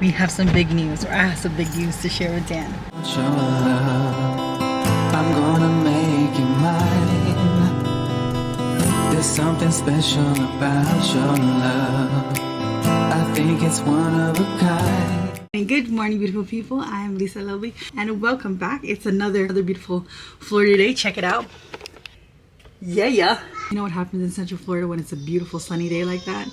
We have some big news, or I have some big news to share with Dan. Your love, I'm gonna make you mine. There's something special about your love. I think it's one of a kind. And good morning, beautiful people. I am Lisa Lovely, and welcome back. It's another beautiful Florida day. Check it out. Yeah. You know what happens in Central Florida when it's a beautiful sunny day like that?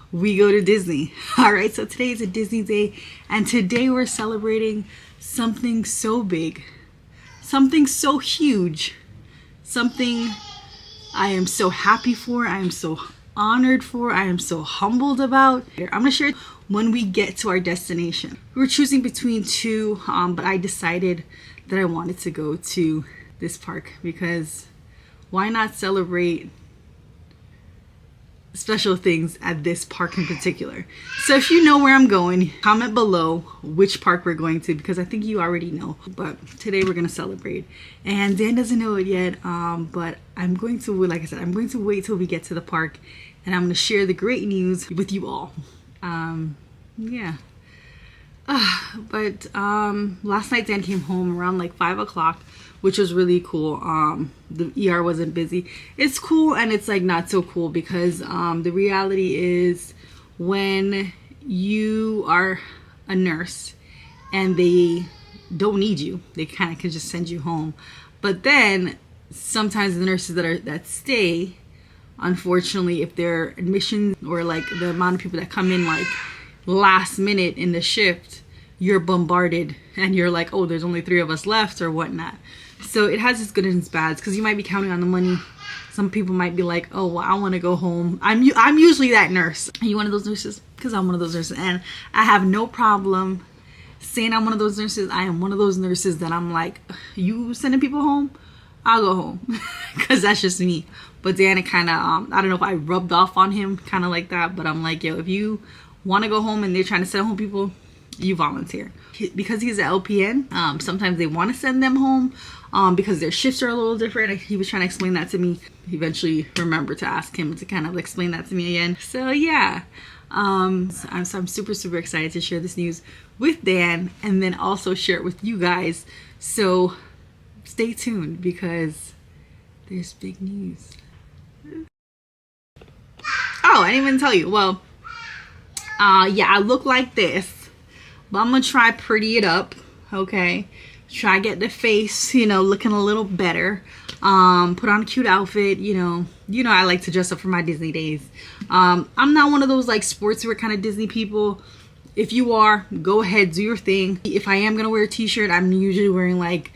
We go to Disney. All right, so today is a Disney day, and today we're celebrating something so big, something so huge, something I am so happy for, I am so honored for, I am so humbled about. I'm gonna share when we get to our destination. We were choosing between two, but I decided that I wanted to go to this park because why not celebrate special things at this park in particular. So if you know where I'm going, comment below which park we're going to, because I think you already know, but today we're gonna celebrate, and Dan doesn't know it yet, but I'm going to, like I said, I'm going to wait till we get to the park, and I'm gonna share the great news with you all. But last night Dan came home around like 5 o'clock, which was really cool. The ER wasn't busy. It's cool and it's like not so cool because the reality is when you are a nurse and they don't need you, they kind of can just send you home. But then sometimes the nurses that stay, unfortunately, if their admissions or like the amount of people that come in like last minute in the shift, you're bombarded and you're like, oh, there's only 3 of us left or whatnot. So it has its good and its bads because you might be counting on the money. Some people might be like, oh, well, I want to go home. I'm usually that nurse. Are you one of those nurses? Because I'm one of those nurses, and I have no problem saying I'm one of those nurses. I am one of those nurses that I'm like, you sending people home? I'll go home because that's just me. But Dan, it kind of, I don't know if I rubbed off on him kind of like that, but I'm like, yo, if you want to go home and they're trying to send home people, you volunteer. Because he's an LPN, sometimes they want to send them home because their shifts are a little different. He was trying to explain that to me. Eventually remembered to ask him to kind of explain that to me again. So yeah, I'm super excited to share this news with Dan and then also share it with you guys. So stay tuned because there's big news. Oh, I didn't even tell you. Well, yeah, I look like this. But I'm gonna try pretty it up, okay? Try get the face, looking a little better. Put on a cute outfit, you know I like to dress up for my Disney days. I'm not one of those like sportswear kind of Disney people. If you are, go ahead, do your thing. If I am gonna wear a t-shirt, I'm usually wearing like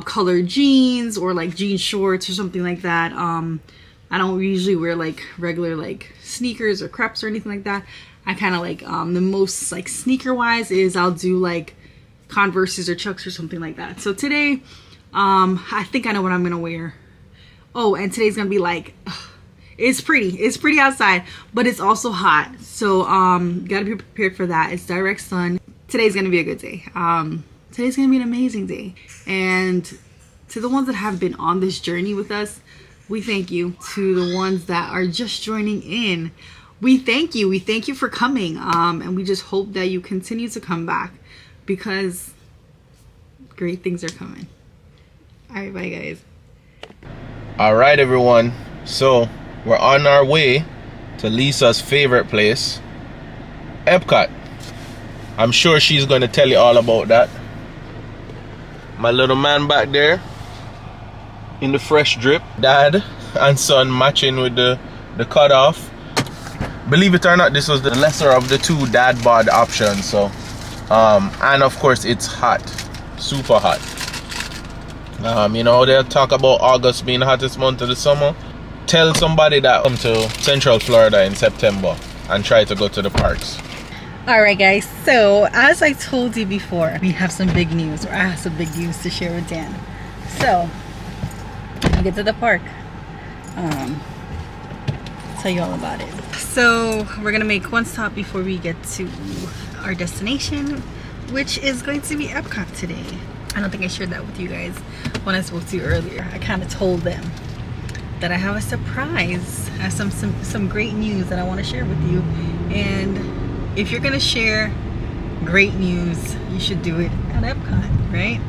colored jeans or like jean shorts or something like that. I don't usually wear like regular like sneakers or crepes or anything like that. I kind of like the most like sneaker wise is I'll do like Converses or Chucks or something like that. So today I think I know what I'm gonna wear. Oh, and today's gonna be like it's pretty outside, but it's also hot, so gotta be prepared for that. It's direct sun. Today's gonna be a good day. Today's gonna be an amazing day. And to the ones that have been on this journey with us, we thank you. To the ones that are just joining in, we thank you for coming, and we just hope that you continue to come back because great things are coming. All right, bye guys. All right, everyone, so we're on our way to Lisa's favorite place, Epcot. I'm sure she's going to tell you all about that. My little man back there in the fresh drip, dad and son matching with the cutoff. Believe it or not, this was the lesser of the 2 dad bod options. So and of course it's hot, super hot. They'll talk about August being the hottest month of the summer. Tell somebody that come to Central Florida in September and try to go to the parks. All right guys, so as I told you before, we have some big news, or I have some big news to share with Dan. So we get to the park, tell you all about it. So we're gonna make one stop before we get to our destination, which is going to be Epcot today. I don't think I shared that with you guys when I spoke to you earlier. I kind of told them that I have a surprise. I have some great news that I want to share with you. And if you're gonna share great news. You should do it at Epcot, right?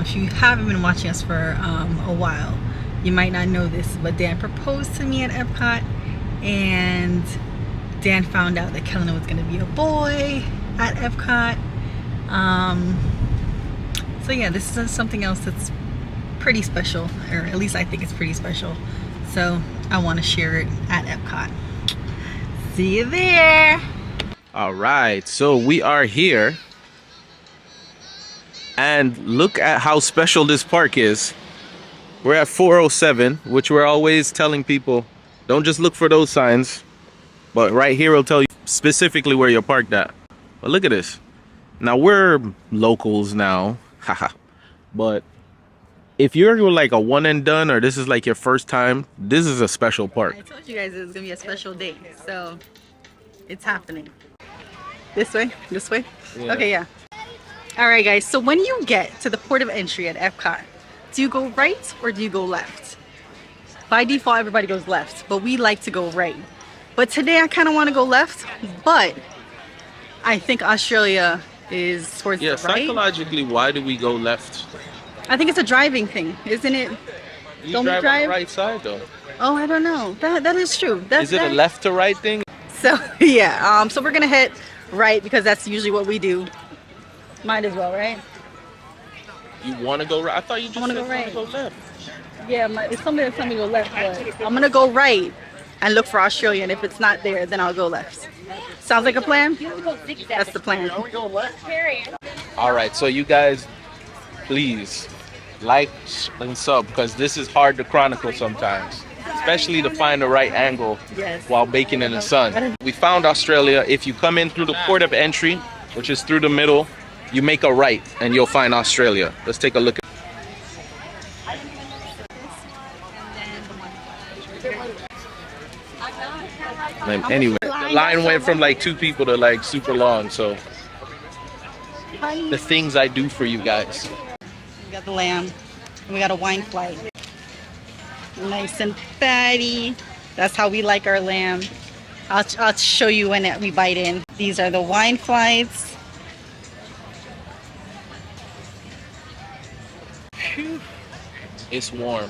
If you haven't been watching us for a while, you might not know this, but Dan proposed to me at Epcot, and Dan found out that Kellan was going to be a boy at Epcot. So yeah, this is something else that's pretty special, or at least I think it's pretty special. So I want to share it at Epcot. See you there. All right, so we are here, and look at how special this park is. We're at 407, which we're always telling people, don't just look for those signs, but right here will tell you specifically where you're parked at. But look at this. Now we're locals now, haha. But if you're like a one and done, or this is like your first time, this is a special park. I told you guys it was gonna be a special day, so it's happening. This way? This way? Yeah. Okay, yeah. All right, guys. So when you get to the port of entry at Epcot, do you go right or do you go left? By default, everybody goes left, but we like to go right. But today I kind of want to go left, but I think Australia is towards the right. Psychologically, why do we go left? I think it's a driving thing, isn't it? You Don't drive we drive? on the right side though. Oh, I don't know. That is true. Is it a left to right thing? So yeah, so we're gonna head right because that's usually what we do. Might as well, right? You want to go right? I thought you just wanna said go you wanna right. go left. Yeah, it's something that's telling me to go left, but I'm gonna go right and look for Australia, and if it's not there, then I'll go left. Sounds like a plan? That's the plan. All right, so you guys, please like and sub, because this is hard to chronicle sometimes, especially to find the right angle while baking in the sun. We found Australia. If you come in through the port of entry, which is through the middle, you make a right and you'll find Australia. Let's take a look at anyway, the line went from like 2 people to like super long, so the things I do for you guys. We got the lamb, and we got a wine flight. Nice and fatty. That's how we like our lamb. I'll show you when we bite in. These are the wine flights. Phew. It's warm.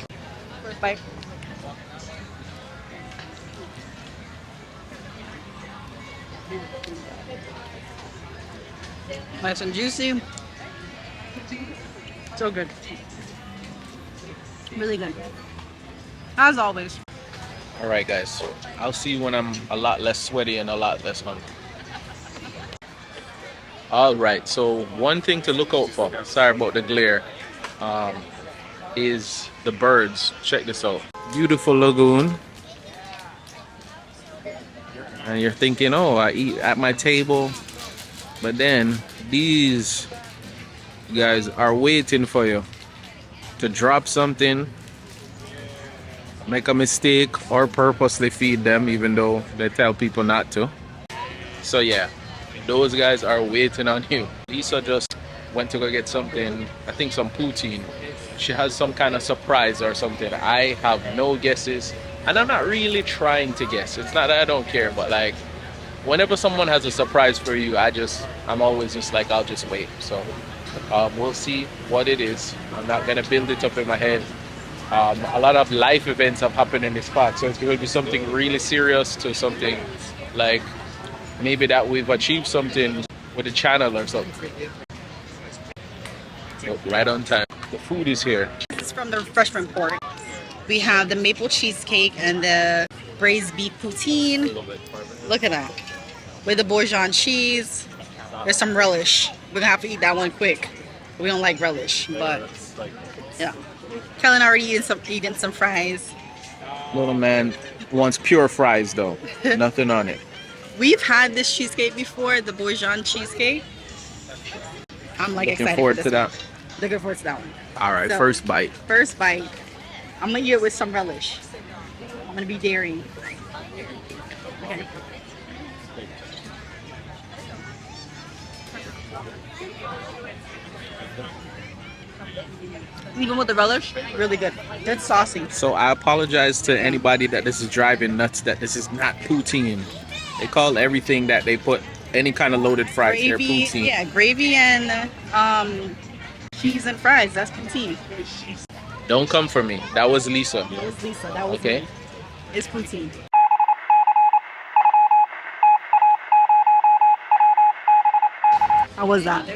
First bite. Nice and juicy. So good. Really good. As always. All right, guys. So I'll see you when I'm a lot less sweaty and a lot less hungry. All right. So one thing to look out for, sorry about the glare, is the birds. Check this out. Beautiful lagoon. And you're thinking, oh, I eat at my table. But then these guys are waiting for you to drop something, make a mistake, or purposely feed them, even though they tell people not to. So yeah, those guys are waiting on you. Lisa just went to go get something, I think some poutine. She has some kind of surprise or something. I have no guesses, and I'm not really trying to guess. It's not that I don't care, but like whenever someone has a surprise for you, I'm always just like, I'll just wait. So we'll see what it is. I'm not gonna build it up in my head. A lot of life events have happened in this park, so it's going to be something really serious to something like maybe that we've achieved something with the channel or something. So, right on time. The food is here. This is from the refreshment port. We have the maple cheesecake and the braised beef poutine. Look at that. With the bourguignon cheese. There's some relish. We're gonna have to eat that one quick. We don't like relish, but yeah. Kellan already eating some fries. Little man wants pure fries though. Nothing on it. We've had this cheesecake before, the bourguignon cheesecake. I'm like Looking excited forward for to this that. one. Looking forward to that one. All right, So, first bite. First bite. I'm gonna eat it with some relish. I'm gonna be daring. Okay. Even with the relish, really good. Good saucy. So I apologize to anybody that this is driving nuts that this is not poutine. They call everything that they put any kind of loaded fries here, Gravy, poutine. yeah, gravy and cheese and fries. That's poutine. Don't come for me. That was Lisa. That was Lisa. That was Okay. me. It's poutine. How was that?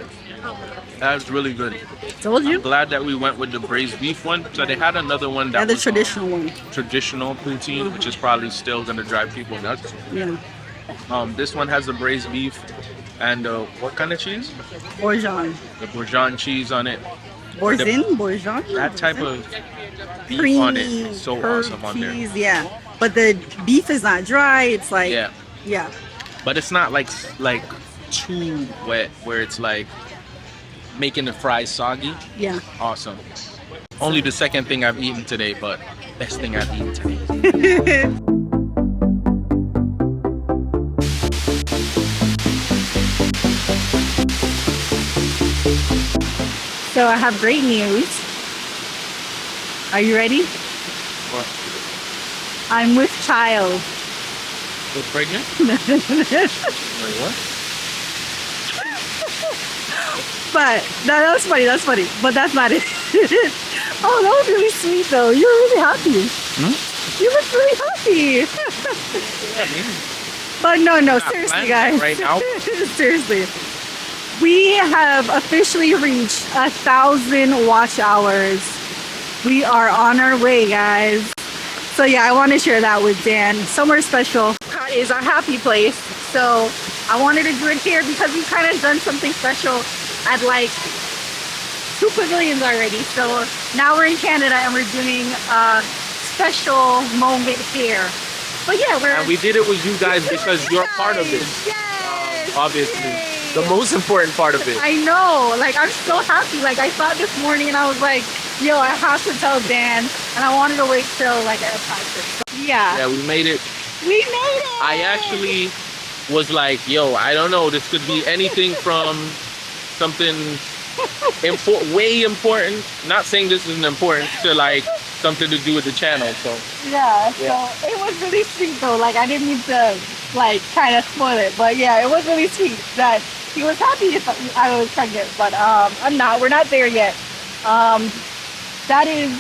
That was really good. Told you. I'm glad that we went with the braised beef one. So they had another one that Yeah, the was traditional one. traditional poutine, which is probably still gonna drive people nuts. Yeah. This one has the braised beef and what kind of cheese? Bourgeon. The Bourgeon cheese on it. Bourgeon? Bourgeon? That type of beef creamy on it is so herb awesome on there. cheese, yeah. But the beef is not dry. It's like, Yeah, yeah. but it's not like too wet where it's like making the fries soggy. Yeah. Awesome. Only the second thing I've eaten today, but best thing I've eaten today. So I have great news. Are you ready? What? I'm with child. You're pregnant? Wait, what? But that was funny. That's funny. But that's not it. Oh, that was really sweet though. You were really happy. You look really happy. But no, Not seriously, planning guys. right now. Seriously. We have officially reached 1,000 watch hours. We are on our way, guys. So yeah, I want to share that with Dan. Somewhere special. Epcot is our happy place. So I wanted to do it here because we've kind of done something special at like 2 pavilions already. So now we're in Canada and we're doing a special moment here. But yeah, And we did it with you guys because you're part of it. Yes. Obviously. Yay. The most important part of it. I know, like I'm so happy. Like I saw it this morning and I was like, yo, I have to tell Dan. And I wanted to wait till like at 5. Yeah. Yeah, we made it. We made it. I actually was like, yo, I don't know. This could be anything from something way important. Not saying this isn't important to like something to do with the channel. So Yeah, so it was really sweet though. Like I didn't mean to like kind of spoil it, but yeah, it was really sweet that he was happy if I was pregnant, but I'm not. We're not there yet. That is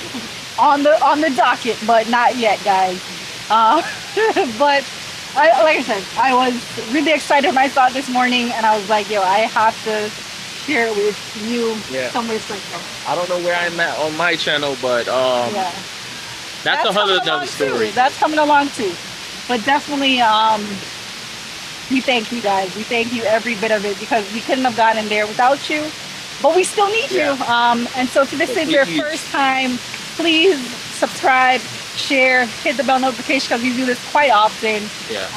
on the docket, but not yet, guys. But like I said, I was really excited when I saw it this morning, and I was like, yo, I have to share it with you somewhere special. I don't know where I'm at on my channel, but Yeah. that's a whole coming other along story. too. That's coming along too. But definitely, we thank you guys. We thank you every bit of it because we couldn't have gotten there without you. But we still need you. And so if this is your first time, please subscribe, share, hit the bell notification because we do this quite often. Yeah.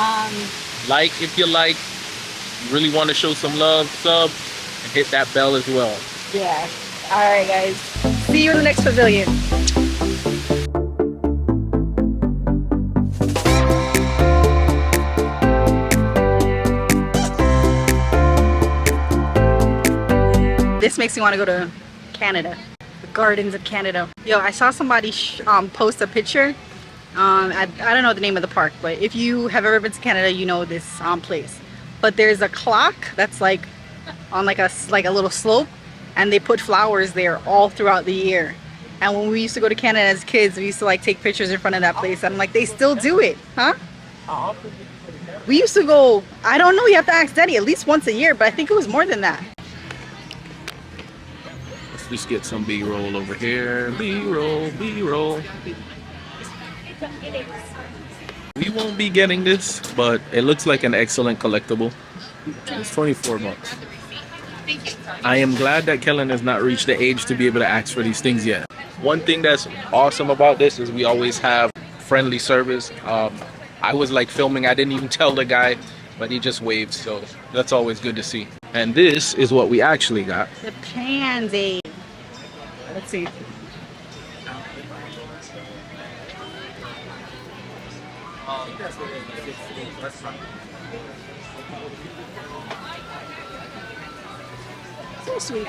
Like if you like, really want to show some love, sub, and hit that bell as well. Yeah. All right, guys. See you in the next pavilion. This makes me want to go to Canada, the gardens of Canada. Yo, I saw somebody post a picture. I don't know the name of the park, but if you have ever been to Canada, you know this place. But there's a clock that's like on like a little slope, and they put flowers there all throughout the year. And when we used to go to Canada as kids, we used to like take pictures in front of that place. I'm like, they still do it, huh? We used to go, I don't know, you have to ask Daddy, at least once a year, but I think it was more than that. Let's just get some B-roll over here. B-roll, B-roll. We won't be getting this, but it looks like an excellent collectible. It's 24 bucks. I am glad that Kellan has not reached the age to be able to ask for these things yet. One thing that's awesome about this is we always have friendly service. I was like filming, I didn't even tell the guy, but he just waved, so that's always good to see. And this is what we actually got. The pansy. Let's see. So sweet.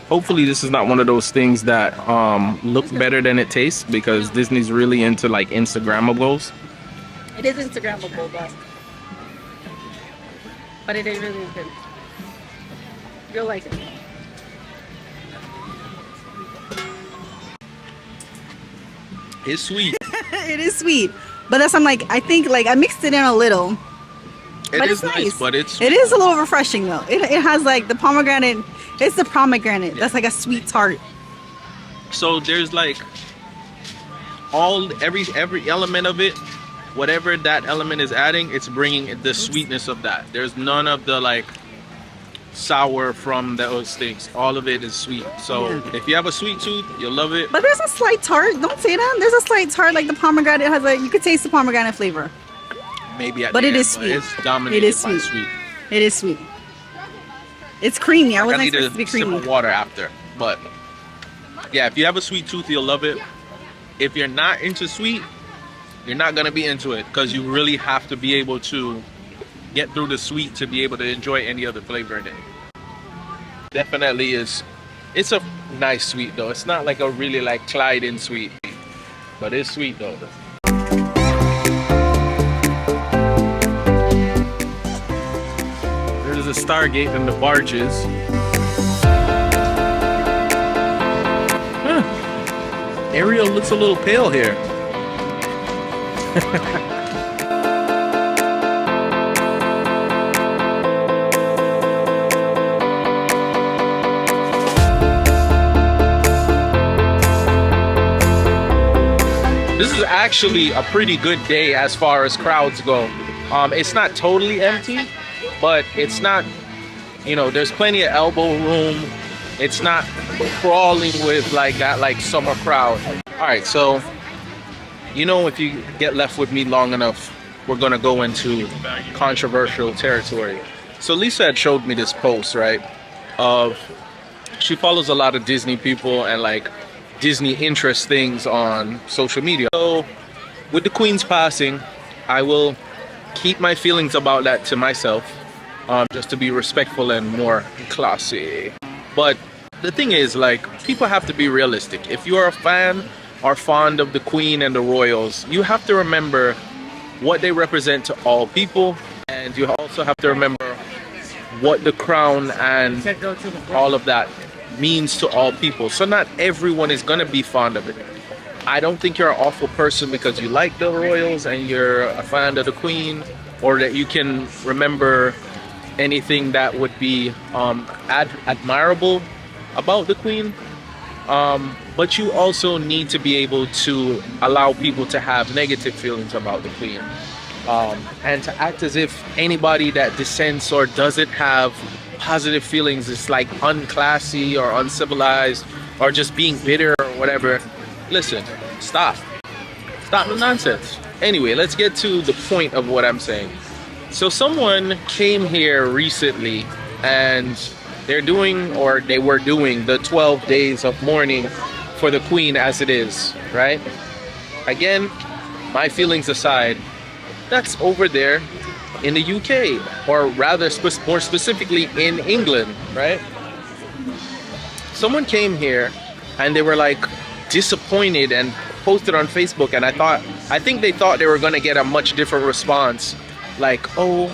Hopefully this is not one of those things that look better than it tastes, because Disney's really into like Instagrammables. It is Instagrammable, but it is really good. You'll like it. It's sweet. It is sweet, but that's I'm like I think like I mixed it in a little. It is nice, but it's it is a little refreshing though. It has like the pomegranate. It's the pomegranate. That's like a sweet tart. so there's like every element of it, whatever that element is adding, it's bringing the sweetness of that. There's none of the like sour from those things. All of it is sweet. So if you have a sweet tooth, you'll love it. But there's a slight tart. Don't say that. There's a slight tart like the pomegranate has like you could taste the pomegranate flavor. Maybe at But the it end, is sweet. It's dominated It is by sweet. sweet. It is sweet. It's creamy. I I wasn't need expecting it to be a sip creamy. of water after. But yeah, if you have a sweet tooth, you'll love it. If you're not into sweet, you're not gonna be into it because you really have to be able to get through the sweet to be able to enjoy any other flavor in it. Definitely is. It's a nice sweet though. It's not like a really like Clyde sweet, but it's sweet though. There's a Stargate and the barges. Ariel looks a little pale here. This is actually a pretty good day as far as crowds go. It's not totally empty, but it's not, you know, there's plenty of elbow room. It's not crawling with like that like summer crowd. All right, so you know, if you get left with me long enough, we're gonna go into controversial territory. So Lisa had showed me this post, right? Of she follows a lot of Disney people and like Disney interest things on social media. So with the Queen's passing, I will keep my feelings about that to myself, just to be respectful and more classy. But the thing is, like, people have to be realistic. If you're a fan or fond of the Queen and the royals, you have to remember what they represent to all people, and you also have to remember what the crown and all of that means to all people. So not everyone is gonna be fond of it. I don't think you're an awful person because you like the royals and you're a fan of the Queen, or that you can remember anything that would be admirable about the Queen. But you also need to be able to allow people to have negative feelings about the Queen, and to act as if anybody that dissents or doesn't have positive feelings is like unclassy or uncivilized or just being bitter or whatever. Listen, stop the nonsense. Anyway, let's get to the point of what I'm saying. So someone came here recently and they were doing the 12 days of mourning for the Queen as it is, right? Again, my feelings aside, that's over there in the UK, or rather more specifically in England, right? Someone came here and they were like disappointed and posted on Facebook, and I think they thought they were gonna get a much different response, like, oh,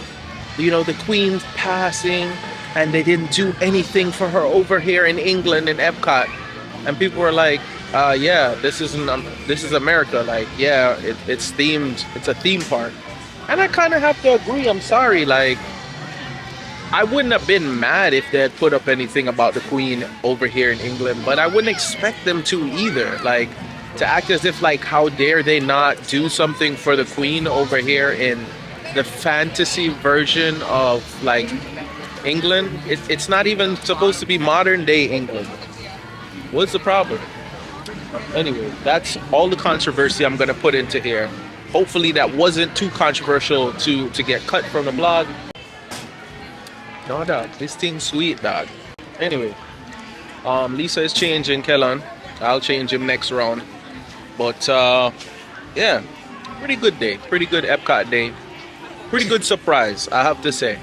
you know, the Queen's passing and they didn't do anything for her over here in England in Epcot. And people were like, yeah, this is America, like, yeah, it's themed, it's a theme park. And I kind of have to agree. I'm sorry, like, I wouldn't have been mad if they had put up anything about the Queen over here in England, but I wouldn't expect them to either. Like, to act as if like, how dare they not do something for the Queen over here in the fantasy version of like England. It's not even supposed to be modern day England. What's the problem? Anyway, that's all the controversy I'm gonna put into here. Hopefully that wasn't too controversial to get cut from the blog. No, dog, this thing's sweet, dog. Anyway, Lisa is changing Kellan. I'll change him next round. But yeah, pretty good day, pretty good Epcot day, pretty good surprise, I have to say.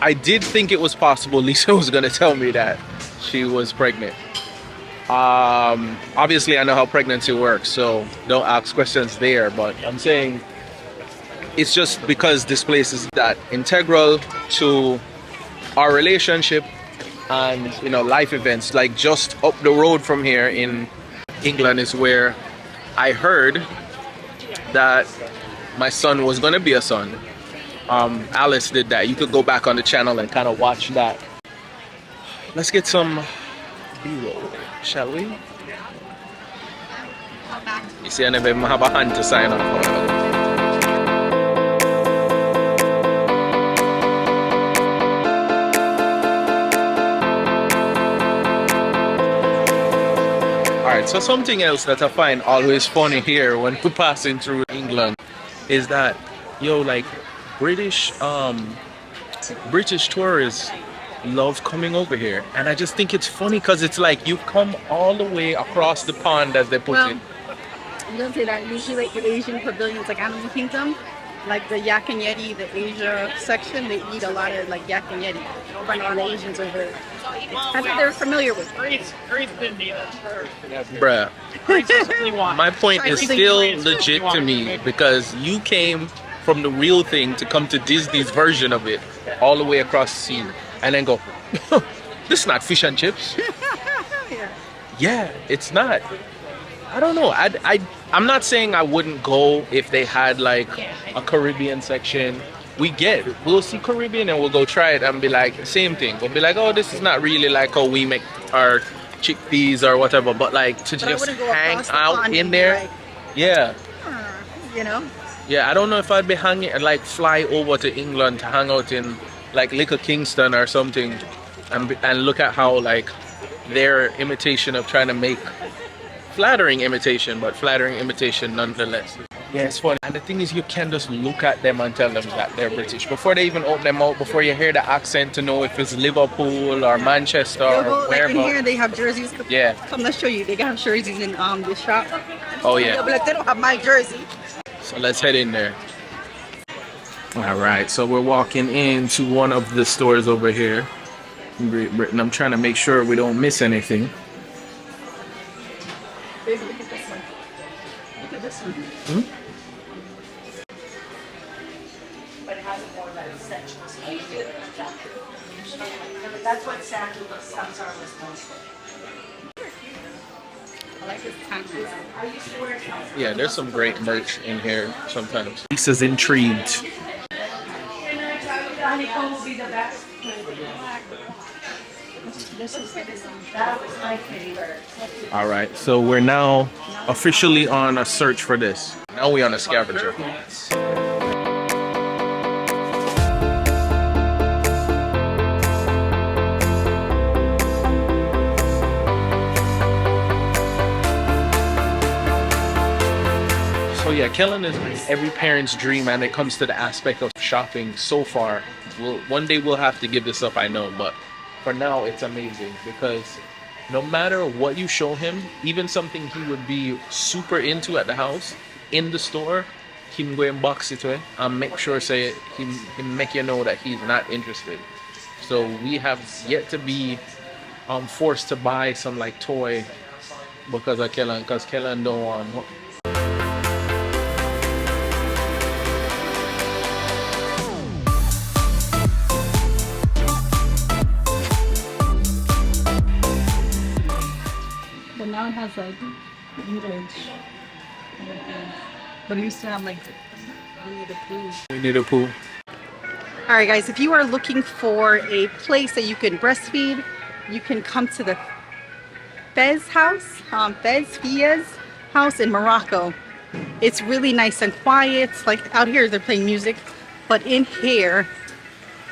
I did think it was possible Lisa was gonna tell me that she was pregnant. Obviously I know how pregnancy works, so don't ask questions there, but I'm saying it's just because this place is that integral to our relationship and, you know, life events. Like just up the road from here in England is where I heard that my son was gonna be a son. Alice did that. You could go back on the channel and kind of watch that. Let's get some B-roll, shall we? You see, I never even have a hand to sign up for. Alright, so something else that I find always funny here when we're passing through England is that, yo, like British tourists love coming over here, and I just think it's funny because it's like you come all the way across the pond, as they put it. I'm gonna say that usually like the Asian pavilions, like Animal Kingdom, like the yak and yeti, the Asia section, they eat a lot of like yak and yeti. But a lot of Asians over there. I think they're familiar with it. Bruh. My point is still legit to me because you came from the real thing to come to Disney's version of it all the way across the sea and then go, this is not fish and chips. Yeah, it's not. I don't know. I'm not saying I wouldn't go if they had like a Caribbean section. We'll see Caribbean and we'll go try it and be like, same thing. We'll be like, oh, this is not really like how we make our chickpeas or whatever. But like to just hang out in there, like, yeah. You know? Yeah, I don't know if I'd be hanging like fly over to England to hang out in like Little Kingston or something and look at how like their imitation of trying to make flattering imitation, but flattering imitation nonetheless. Yeah, it's funny. And the thing is, you can just look at them and tell them that they're British before they even open them out, before you hear the accent to know if it's Liverpool or Manchester or wherever. Like in here, they have jerseys. Yeah. Come, let's show you. They have jerseys in the shop. Oh yeah. But like, they don't have my jersey. So let's head in there. All right, so we're walking into one of the stores over here in Great Britain. I'm trying to make sure we don't miss anything. Baby, look at this one. Look at this one. Hmm? But it has more of that essential. That's what Sandra was known for. I like this tank. I used to wear it. Yeah, there's some great merch in here sometimes. Lisa's intrigued. Honeycomb will be the best. That was my favorite. All right, so we're now officially on a search for this. Now we're on a scavenger. So yeah, Kellan is every parent's dream when it comes to the aspect of shopping so far. One day we'll have to give this up, I know, but for now it's amazing because no matter what you show him, even something he would be super into at the house, in the store, he can go and box it away and make sure say he make you know that he's not interested. So we have yet to be forced to buy some like toy because of Kellan, because Kellan don't want. But now it has like village. But it used to have like Winnie the Pooh. All right, guys, if you are looking for a place that you can breastfeed, you can come to the Fez house in Morocco. It's really nice and quiet. Like out here, they're playing music, but in here,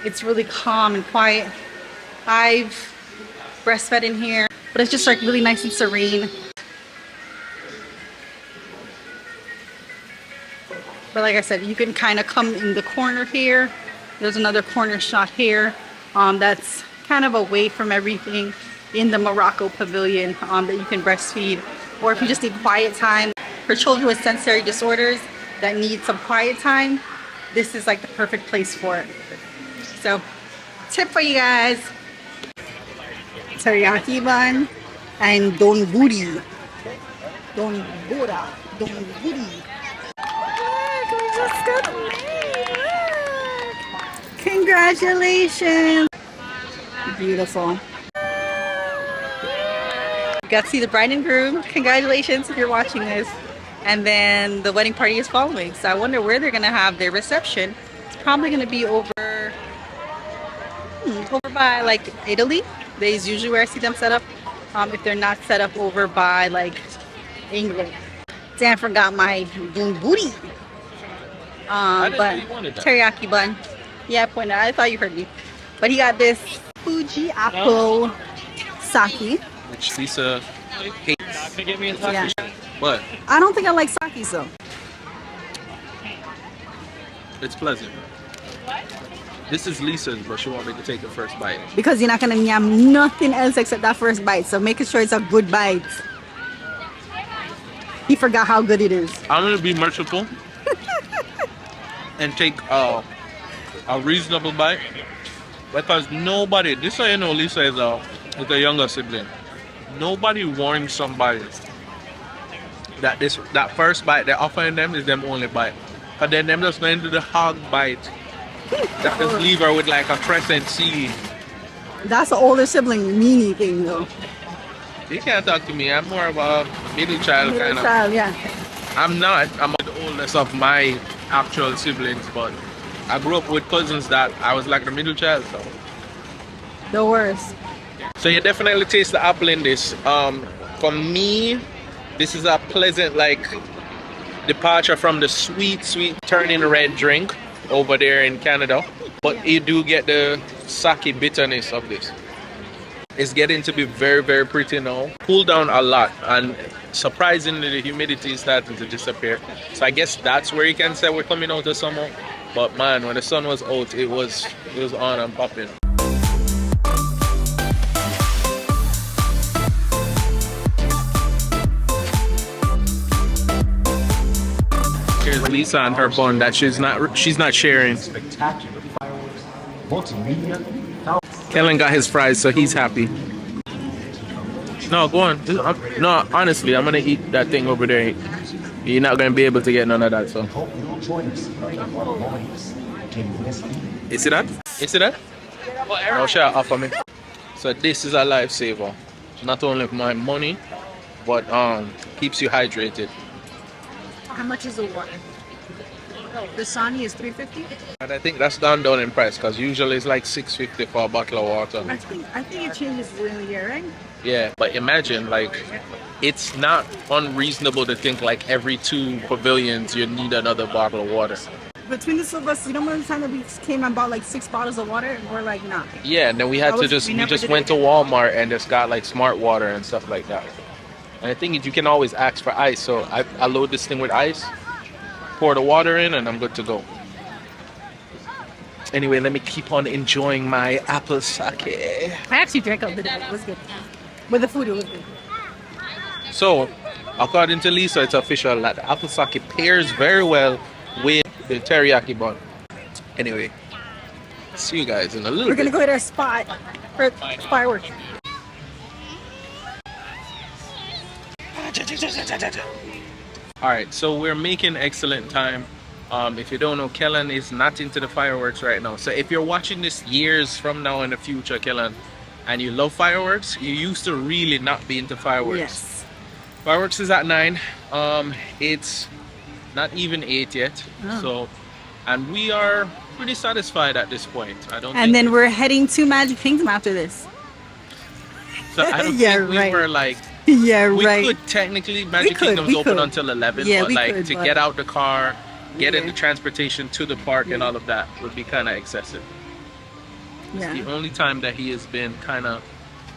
it's really calm and quiet. I've breastfed in here, but it's just like really nice and serene. But like I said, you can kind of come in the corner here. There's another corner shot here that's kind of away from everything in the Morocco pavilion that you can breastfeed. Or if you just need quiet time for children with sensory disorders that need some quiet time, this is like the perfect place for it. So, tip for you guys. Teriyaki bun and donburi. Donbura. Donburi. We just got Congratulations. Beautiful. You got to see the bride and groom. Congratulations if you're watching this. And then the wedding party is following. So I wonder where they're going to have their reception. It's probably going to be over by like Italy. They is usually where I see them set up. If they're not set up over by like England. Dan forgot my booty. But teriyaki bun. Yeah, I pointed out. I thought you heard me. But he got this Fuji apple sake. Which Lisa hates. Yeah. But I don't think I like sake, so. it's pleasant. This is Lisa's, but she wanted me to take the first bite. Because you're not going to yam nothing else except that first bite. So making sure it's a good bite. He forgot how good it is. I'm going to be merciful and take a reasonable bite. Because nobody, this is how you know Lisa is a younger sibling. Nobody warns somebody that that first bite they're offering them is them only bite. But then them just going to do the hog bite. That just leave her with like a crescent C. That's the older sibling meanie thing though. You can't talk to me. I'm more of a middle child kind of. Child, yeah. I'm not. I'm the oldest of my actual siblings, but I grew up with cousins that I was like the middle child. So. The worst. So you definitely taste the apple in this. For me, this is a pleasant like departure from the sweet turning red drink over there in Canada. But you do get the sake bitterness of this. It's getting to be very, very pretty now. Cooled down a lot, and surprisingly the humidity is starting to disappear. So I guess that's where you can say we're coming out of summer. But man, when the sun was out, it was on and popping. Here's Lisa and her bun that she's not sharing. Kellan got his fries, so he's happy. No, go on. No, honestly, I'm gonna eat that thing over there. You're not gonna be able to get none of that, so. Is it that? Is it that? Oh, shut up for me. So this is a lifesaver. Not only my money, but keeps you hydrated. How much is the water? The Sani is $3.50. And I think that's down in price because usually it's like $6.50 for a bottle of water. I think it changes during the year, right? Yeah, but imagine like it's not unreasonable to think like every 2 pavilions you need another bottle of water. Between the two of us, you know, one time that we came and bought like 6 bottles of water, and we're like, nah. Yeah, and then we had we just went to Walmart and just got like smart water and stuff like that. And the thing is, you can always ask for ice. So I load this thing with ice, pour the water in, and I'm good to go. Anyway, let me keep on enjoying my apple sake. I actually drank up the day. It was good. With the food, it was good. So, according to Lisa, it's official that the apple sake pairs very well with the teriyaki bun. Anyway, see you guys in a little bit. We're going to go hit our spot for fireworks. Alright, so we're making excellent time. If you don't know, Kellan is not into the fireworks right now. So if you're watching this years from now in the future, Kellan, and you love fireworks, you used to really not be into fireworks. Yes. Fireworks is at 9. It's not even 8 yet. Oh. So, and we are pretty satisfied at this point. And then we're heading to Magic Kingdom after this. So I don't Yeah, think we right. were like. Yeah, We right. could technically, Magic Kingdom's open until 11, Yeah, but like to but- get out the car, get Yeah. in the transportation to the park and all of that would be kind of excessive. Yeah. It's the only time that he has been kind of,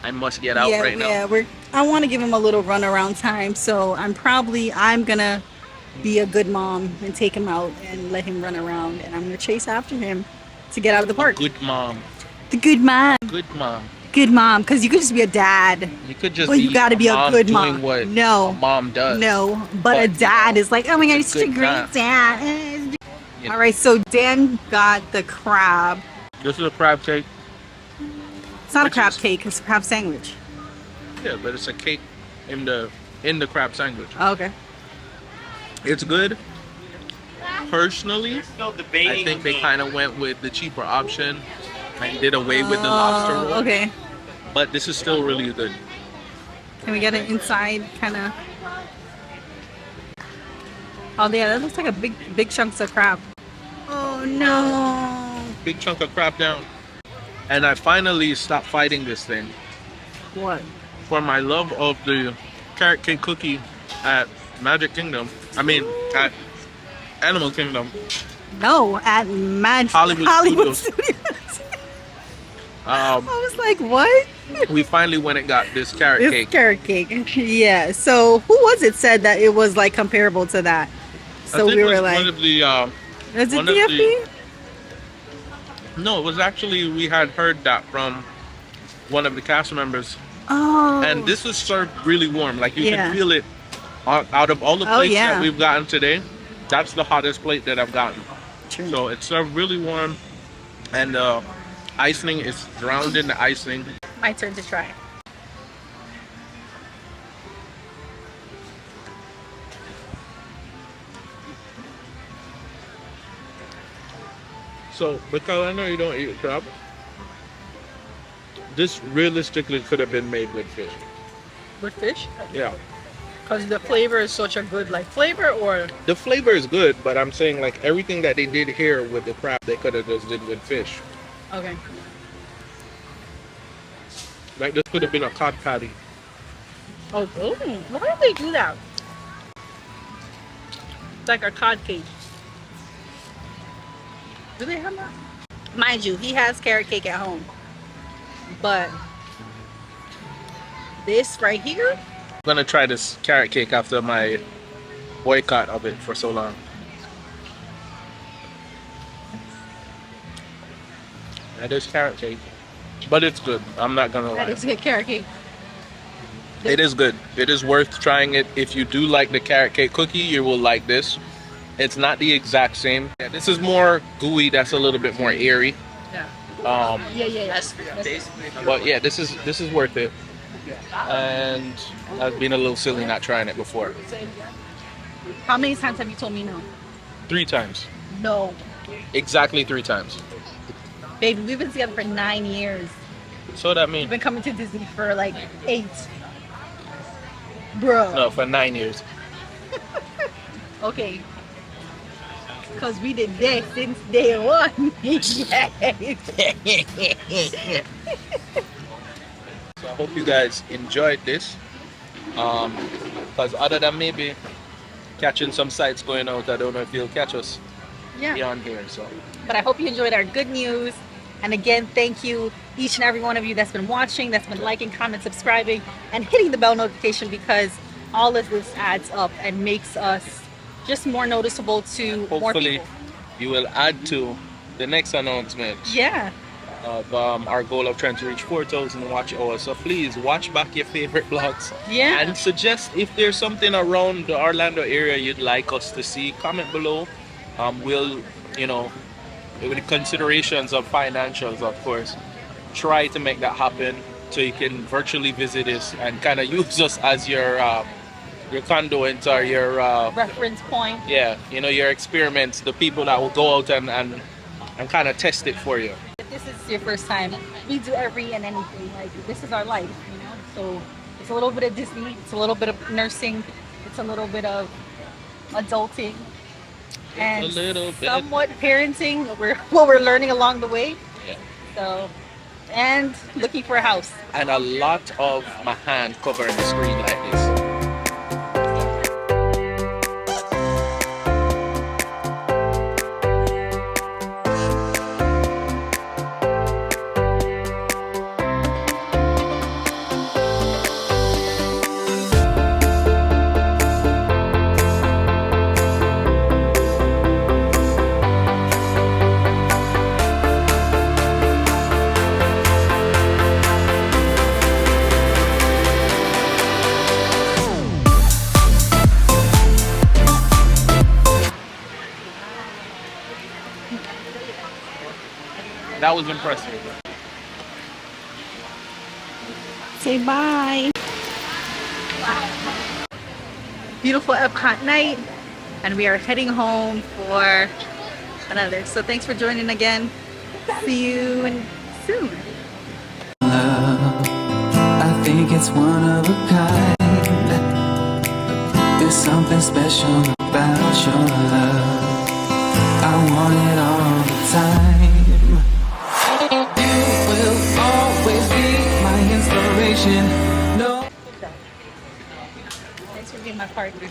I must get out right now. Yeah, I want to give him a little run around time, so I'm gonna be a good mom and take him out and let him run around, and I'm gonna chase after him to get out of the park. Good mom. The good mom. Good mom. Good mom, because you could just be a dad. You could just Well, you gotta be a good doing mom. what No. a mom does. No, but a dad is like, oh my god, he's such a good great mom. dad. Yeah. All right, so Dan got the crab. This is a crab cake. It's not a Which crab is- cake, it's a crab sandwich. Yeah, but it's a cake in the crab sandwich. Oh, okay. It's good. Personally, I think they kind of went with the cheaper option and did away with the lobster roll. Okay. But this is still really good. Can we get an inside kind of? Oh yeah, that looks like a big chunks of crab. Oh no. Big chunk of crab down. And I finally stopped fighting this thing. What? For my love of the carrot cake cookie at Magic Kingdom. I mean, at Animal Kingdom. No, at Hollywood Studios. I was like, what? We finally went and got this carrot cake. Carrot cake. Yeah. So who was it said that it was like comparable to that? So we were like, one of the is it DFB? No, it was actually, we had heard that from one of the cast members. Oh. And this was served really warm. Like you can feel it out of all the plates that we've gotten today. That's the hottest plate that I've gotten. True. So it's served really warm, and icing is drowned in the icing. My turn to try. So, because I know you don't eat crab, this realistically could have been made with fish. With fish? Yeah. Because the flavor is such a good flavor, or? The flavor is good, but I'm saying like everything that they did here with the crab, they could have just did with fish. Okay. Like this could have been a cod patty. Oh, why do they do that? Like a cod cake. Do they have that? Mind you, he has carrot cake at home. But this right here? I'm gonna try this carrot cake after my boycott of it for so long. That is carrot cake. But it's good. I'm not gonna lie. That is good carrot cake. It is good. It is worth trying it. If you do like the carrot cake cookie, you will like this. It's not the exact same. Yeah, this is more gooey. That's a little bit more airy. Yeah. Yeah. But yeah, this is worth it. And I've been a little silly not trying it before. How many times have you told me no? 3 times. No. Exactly 3 times. Baby, we've been together for 9 years. So that We've means been coming to Disney for 8. Bro. no, for 9 years. Okay. Because we did that since day one. Yes. So I hope you guys enjoyed this. Because other than maybe catching some sights going out, I don't know if you'll catch us beyond here. So, but I hope you enjoyed our good news. And again, thank you each and every one of you that's been watching, that's been liking, commenting, subscribing, and hitting the bell notification, because all of this adds up and makes us just more noticeable to more hopefully people. you will add to the next announcement. Yeah. Of our goal of trying to reach 4,000 watch hours. So please watch back your favorite vlogs. Yeah. And suggest if there's something around the Orlando area you'd like us to see. Comment below. We'll, with the considerations of financials, of course, try to make that happen so you can virtually visit us and kind of use us as your conduit or your reference point. Yeah, your experiments, the people that will go out and kind of test it for you. If this is your first time, we do every and anything. This is our life, So it's a little bit of Disney, it's a little bit of nursing, it's a little bit of adulting, and a little bit somewhat parenting. We're learning along the way. Yeah. So, and looking for a house. And a lot of my hand covering the screen like this. That was impressive. Say bye. Beautiful Epcot night. and we are heading home for another. So thanks for joining again. See you soon. Love, I think it's one of a kind. There's something special about your love. I want it all the time. You will always be my inspiration. No. Thanks for being my partner.